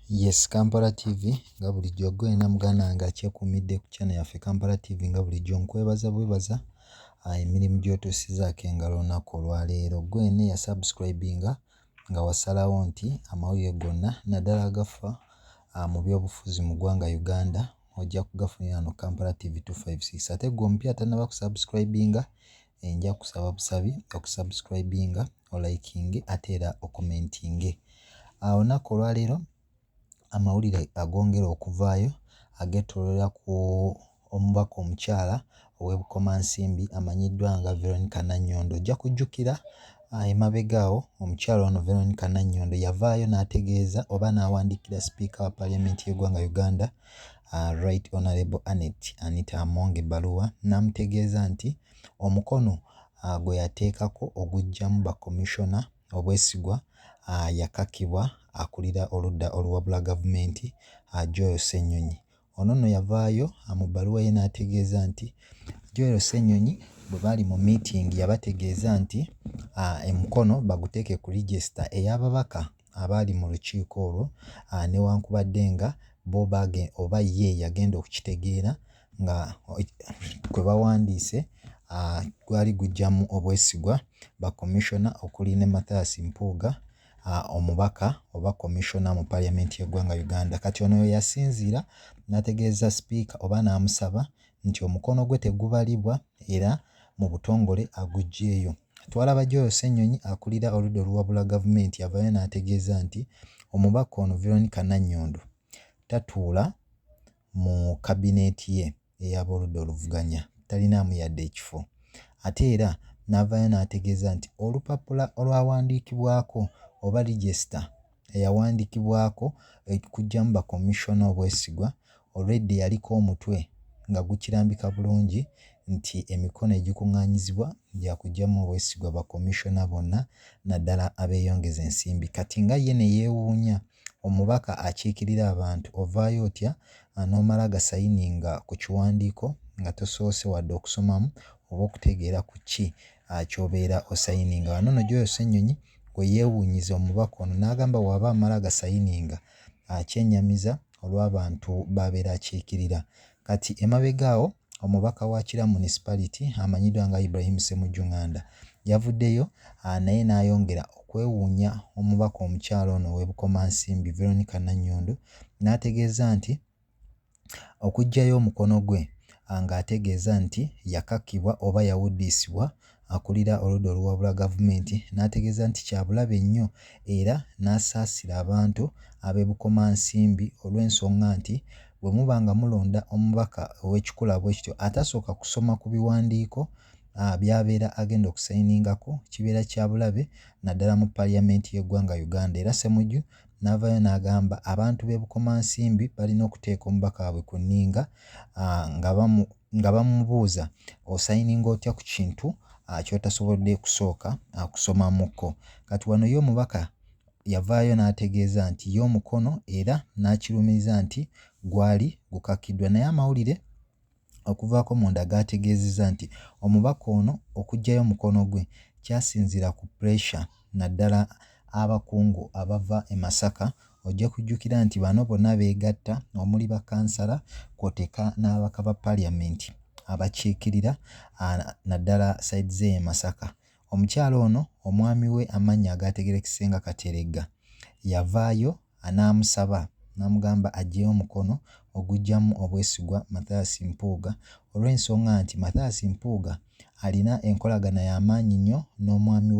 Yes, Kampala TV nga bulijjo gwena muganda nga kyekuumidde ku channel yaffe Kampala TV nga bulijjo nkwebaza emirimu gy'otuusizaako engalo olunaku olwaleero. Gwene ya subscribinga nga wasalawo nti amawulire gonna naddala agafa mu byobufuzi mu ggwanga Uganda ojja kugafunira wano Kampala TV 256. Ate gwe omupya tannaba kusubscribinga nja kusaba busabi okusubscribinga olikinge ate era okomentinge. Olunaku olwaleero amawulire agongera okuvaayo agetolera ku omubaka omukyala ow'Ebukomansimbi amanyiddwa nga Veronica Nanyongo. Ojja kujjukira emabegaawo omukyala ono Veronica Nanyongo yavaayo n'ategeeza oba n'awandiikira sipiika wa paaliyamenti y'eggwanga Uganda Right Honorable Anita Among ebbaluwa n'amutegeeza nti omukono gwe yateekako oguggyamu bakomishona obwesigwa yakakibwa akulira oludda oluwabula gavumenti Joel Ssenyonyi. Ono nno yavaayo mu bbaluwa ye n'ategeeza nti Joel Ssenyonyi bwe baali mu meeting yabategeeza nti emukono baguteeke ku register ey'ababaka abaali mu lukiiko olwo newankubadde nga bo oba ye yagenda okukitegeera nga kwe bawandiise gwali gujjamu obwesigwa bakomishona okuli ne Mathias Mpuuga omubaka oba komishona mu paaliyamenti y'eggwanga Uganda. Kati ono yasinziira n'ategeeza sipiika oba n'amusaba nti omukono gwe tegubalibwa era mu butongole aguggyeeyo. Twalaba Joel Ssenyonyi akulira oludda oluwabula gavumenti avaayo n'ategeeza nti omubaka ono Veronica Nanyongo tatuula mu kabineeti ye ey'abooludda oluvuganya, talinaamu yadde ekifo. Ate era n'avaayo n'ategeeza nti olupapula olwawandiikibwako oba register eyawandiikibwako kuggyamu bakomishona obwesigwa already yaliko omutwe nga gukirambika bulungi nti emikono egikuŋŋaanyizibwa gya kuggyamu obwesigwa bakomishona bonna naddala abeeyongeza ensimbi. Kati nga ye ne yeewuunya omubaka akiikirira abantu ovaayo otya n'omala gasayininga ku kiwandiiko nga tosoose wadde okusomamu oba okutegeera ku ki ky'obeera osayininga. Wano nno Joel Ssenyonyi gwe yeewuunyiza omubaka ono n'agamba bw'aba amala gasayininga akyennyamiza olw'abantu b'abeera akiikirira. Kati emabegaawo omubaka wa Kira Municipality amanyiddwa nga Ibrahim Ssemujju Nganda yavuddeyo naye n'ayongera okwewuunya omubaka omukyala ono ow'Ebukomansimbi Veronica Nanyongo n'ategeeza nti okuggyayo omukono gwe ng'ategeeza nti yakakibwa oba yawuddisibwa akulira oludda oluwabula gavumenti n'ategeeza nti kyabulabe nnyo era n'asaasira abantu ab'Ebukomansimbi olw'ensonga nti bwe muba nga mulonda omubaka ow'ekikula bwe kityo atasooka kusoma ku biwandiiko by'abeera agenda okusayiningako kibeera kya bulabe naddala mu paaliyamenti y'eggwanga Uganda. Era Ssemujju n'avaayo n'agamba abantu b'Ebukomansimbi balina okuteeka omubaka waabwe ku nninga nga bamubuuza osayininga otya ku kintu ky'otasobodde kusooka kusomamuko. Kati wano ye omubaka yavaayo n'ategeeza nti ye omukono era n'akirumiriza nti gwali gukakiddwa, naye amawulire okuvaako munda gaategeezezza nti omubaka ono okuggyayo omukono gwe kyasinziira ku pressure naddala abakungu abava e Masaka. Ojja kujjukira nti bano bonna beegatta omuli bakansala kw'oteeka n'ababaka ba paaliyamenti abakiikirira naddala sayidi z'e Masaka. Omukyala ono omwami we amannya agaategeerekese nga Kateregga yavaayo n'amusaba n'amugamba aggyeyo omukono oguggyamu obwesigwa Mathias Mpuuga olw'ensonga nti Mathias Mpuuga alina enkolagana y'amaanyi nnyo n'omwami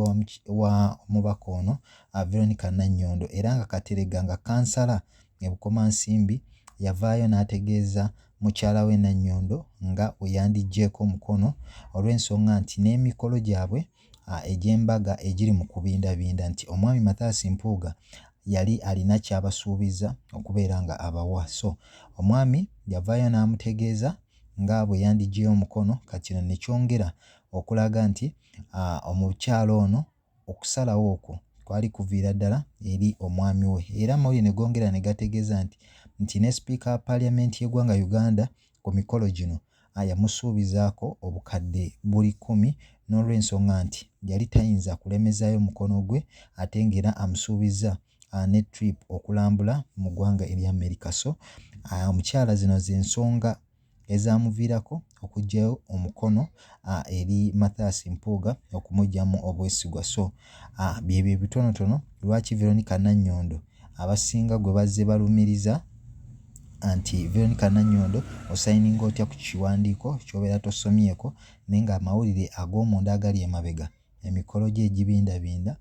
wa mubaka ono Veronica Nanyongo era nga Kateregga nga kansala Ebukomansimbi yavaayo n'ategeeza mukyala we Nanyongo nga bwe yandiggyeeko omukono olw'ensonga nti n'emikolo gyabwe egy'embaga egiri mu kubindabinda nti omwami Mathias Mpuuga yali alina ky'abasuubiza okubeera nga abawa. So omwami yavaayo n'amutegeeza nga bwe yandiggyeyo omukono. Kati kino ne kyongera okulaga nti omukyala ono okusalawo okwo kwali kuviira ddala eri omwami we. Era amawulire ne gongera ne gategeeza nti ne sipiika wa paaliyamenti y'eggwanga Uganda ku mikolo gino yamusuubizaako obukadde buli 10 n'olw'ensonga nti yali tayinza kulemezaayo mukono gwe ate ng'era amusuubiza ne trip okulambula mu ggwanga erya America. So omukyala zino z'ensonga ezaamuviirako okuggyayo omukono eri Mathias Mpuuga okumuggyamu obwesigwa. So byebyo ebitonotono lwaki Veronica Nannyondo abasinga gwe bazze balumiriza anti Veronica Nannyondo osayininga otya ku kiwandiiko ky'obeera tosomyeko naye ng'amawulire ag'omunda agali emabega emikolo gye egibindabinda.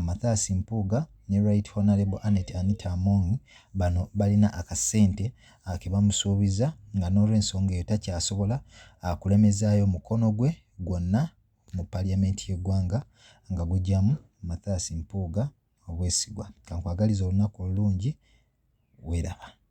Mathias Mpuuga ne Right Honorable Annette Anita Among bano balina akasente ke bamusuubiza nga n'olw'ensonga eyo takyasobola kulemezaayo mukono gwe gwonna mu paliamenti y'eggwanga nga guggyamu Mathias Mpuuga obwesigwa. Kankwagaliza olunaku olulungi, weeraba.